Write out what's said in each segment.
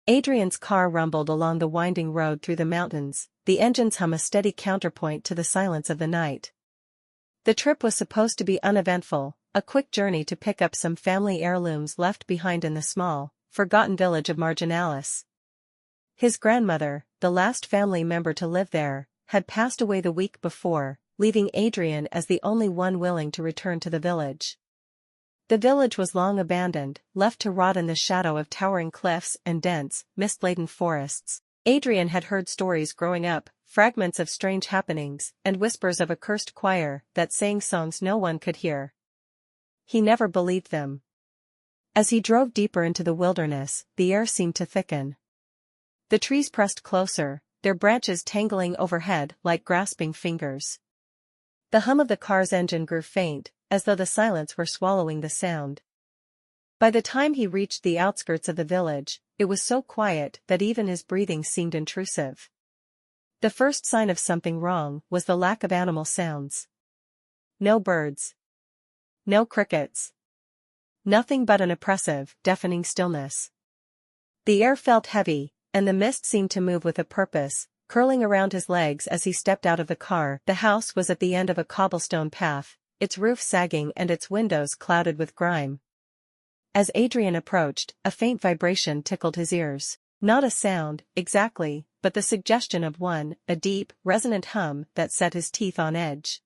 Adrian's car rumbled along the winding road through the mountains, the engines hum a steady counterpoint to the silence of the night. The trip was supposed to be uneventful, a quick journey to pick up some family heirlooms left behind in the small, forgotten village of Marginalis. His grandmother, the last family member to live there, had passed away the week before, leaving Adrian as the only one willing to return to the village. The village was long abandoned, left to rot in the shadow of towering cliffs and dense, mist-laden forests. Adrian had heard stories growing up, fragments of strange happenings, and whispers of a cursed choir that sang songs no one could hear. He never believed them. As he drove deeper into the wilderness, the air seemed to thicken. The trees pressed closer, their branches tangling overhead like grasping fingers. The hum of the car's engine grew faint, as though the silence were swallowing the sound. By the time he reached the outskirts of the village, it was so quiet that even his breathing seemed intrusive. The first sign of something wrong was the lack of animal sounds. No birds. No crickets. Nothing but an oppressive, deafening stillness. The air felt heavy, and the mist seemed to move with a purpose, curling around his legs as he stepped out of the car. The house was at the end of a cobblestone path, its roof sagging and its windows clouded with grime. As Adrian approached, a faint vibration tickled his ears. Not a sound, exactly, but the suggestion of one, a deep, resonant hum that set his teeth on edge.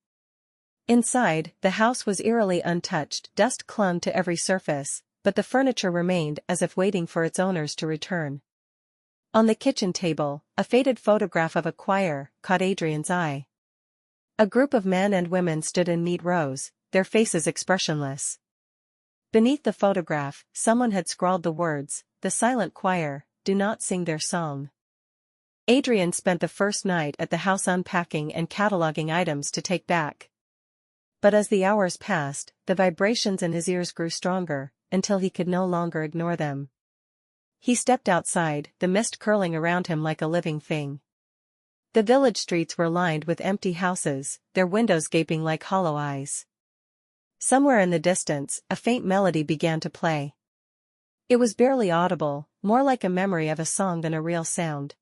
Inside, the house was eerily untouched. Dust clung to every surface, but the furniture remained as if waiting for its owners to return. On the kitchen table, a faded photograph of a choir caught Adrian's eye. A group of men and women stood in neat rows, their faces expressionless. Beneath the photograph, someone had scrawled the words, "The silent choir, do not sing their song." Adrian spent the first night at the house unpacking and cataloging items to take back. But as the hours passed, the vibrations in his ears grew stronger, until he could no longer ignore them. He stepped outside, the mist curling around him like a living thing. The village streets were lined with empty houses, their windows gaping like hollow eyes. Somewhere in the distance, a faint melody began to play. It was barely audible, more like a memory of a song than a real sound.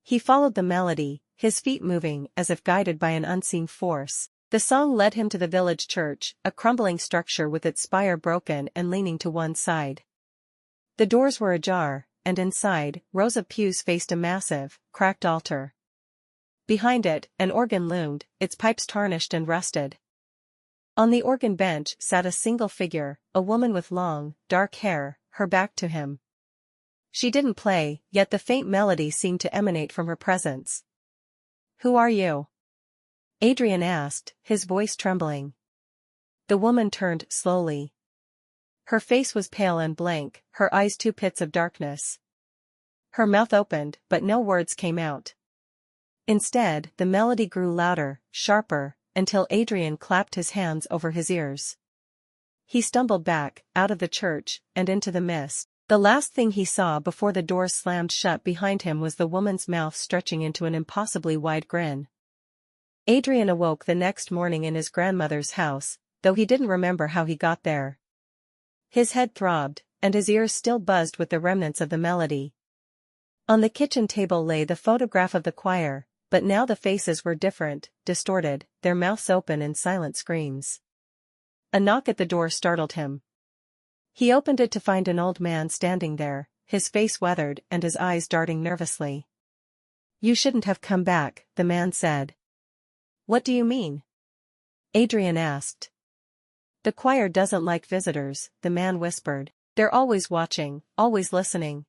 He followed the melody, his feet moving as if guided by an unseen force. The song led him to the village church, a crumbling structure with its spire broken and leaning to one side. The doors were ajar, and inside, rows of pews faced a massive, cracked altar. Behind it, an organ loomed, its pipes tarnished and rusted. On the organ bench sat a single figure, a woman with long, dark hair, her back to him. She didn't play, yet the faint melody seemed to emanate from her presence. "Who are you?" Adrian asked, his voice trembling. The woman turned slowly. Her face was pale and blank, her eyes two pits of darkness. Her mouth opened, but no words came out. Instead, the melody grew louder, sharper, until Adrian clapped his hands over his ears. He stumbled back, out of the church, and into the mist. The last thing he saw before the doors slammed shut behind him was the woman's mouth stretching into an impossibly wide grin. Adrian awoke the next morning in his grandmother's house, though he didn't remember how he got there. His head throbbed, and his ears still buzzed with the remnants of the melody. On the kitchen table lay the photograph of the choir, but now the faces were different, distorted, their mouths open in silent screams. A knock at the door startled him. He opened it to find an old man standing there, his face weathered and his eyes darting nervously. "You shouldn't have come back," the man said. "What do you mean?" Adrian asked. "The choir doesn't like visitors," the man whispered. "They're always watching, always listening.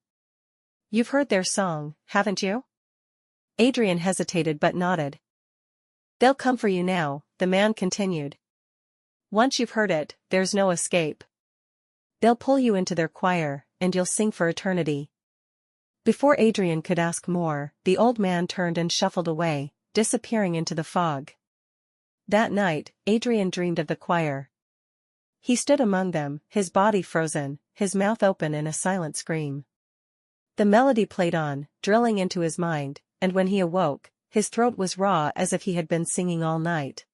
You've heard their song, haven't you?" Adrian hesitated but nodded. "They'll come for you now," the man continued. "Once you've heard it, there's no escape. They'll pull you into their choir, and you'll sing for eternity." Before Adrian could ask more, the old man turned and shuffled away, disappearing into the fog. That night, Adrian dreamed of the choir. He stood among them, his body frozen, his mouth open in a silent scream. The melody played on, drilling into his mind, and when he awoke, his throat was raw as if he had been singing all night.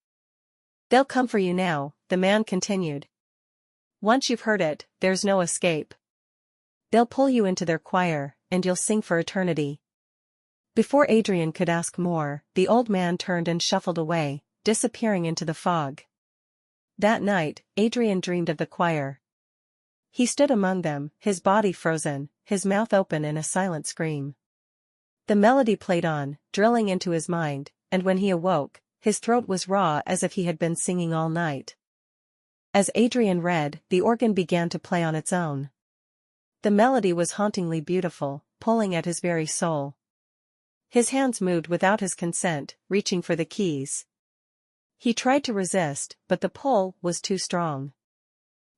"They'll come for you now," the man continued. "Once you've heard it, there's no escape. They'll pull you into their choir, and you'll sing for eternity. Before Adrian could ask more, the old man turned and shuffled away, disappearing into the fog. That night, Adrian dreamed of the choir. He stood among them, his body frozen, his mouth open in a silent scream. The melody played on, drilling into his mind, and when he awoke, his throat was raw as if he had been singing all night. As Adrian read, the organ began to play on its own. The melody was hauntingly beautiful, pulling at his very soul. His hands moved without his consent, reaching for the keys. He tried to resist, but the pull was too strong.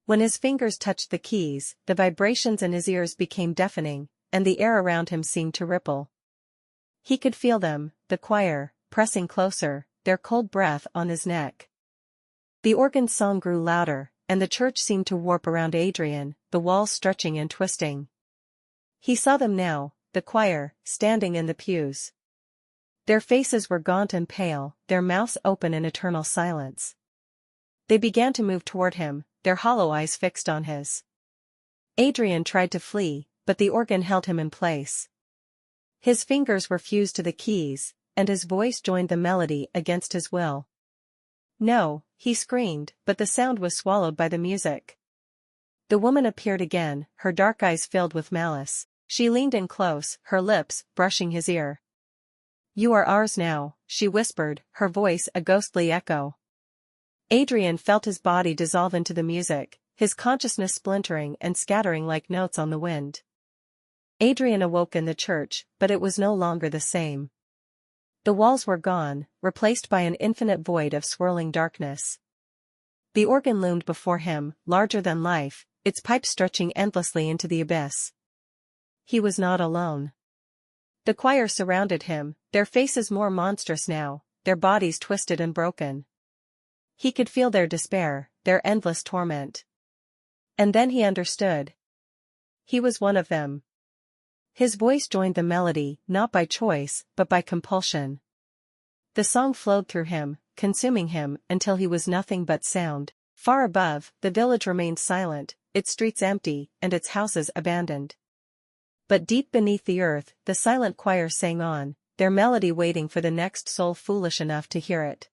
When his fingers touched the keys, the vibrations in his ears became deafening, and the air around him seemed to ripple. He could feel them, the choir, pressing closer, their cold breath on his neck. The organ's song grew louder, and the church seemed to warp around Adrian, the walls stretching and twisting. He saw them now, the choir, standing in the pews. Their faces were gaunt and pale, their mouths open in eternal silence. They began to move toward him, their hollow eyes fixed on his. Adrian tried to flee, but the organ held him in place. His fingers were fused to the keys, and his voice joined the melody against his will. No, he screamed, but the sound was swallowed by the music. The woman appeared again, her dark eyes filled with malice. She leaned in close, her lips brushing his ear. "You are ours now," she whispered, her voice a ghostly echo. Adrian felt his body dissolve into the music, his consciousness splintering and scattering like notes on the wind. Adrian awoke in the church, but it was no longer the same. The walls were gone, replaced by an infinite void of swirling darkness. The organ loomed before him, larger than life, its pipes stretching endlessly into the abyss. He was not alone. The choir surrounded him, their faces more monstrous now, their bodies twisted and broken. He could feel their despair, their endless torment. And then he understood. He was one of them. His voice joined the melody, not by choice, but by compulsion. The song flowed through him, consuming him until he was nothing but sound. Far above, the village remained silent, its streets empty, and its houses abandoned. But deep beneath the earth, the silent choir sang on, their melody waiting for the next soul foolish enough to hear it.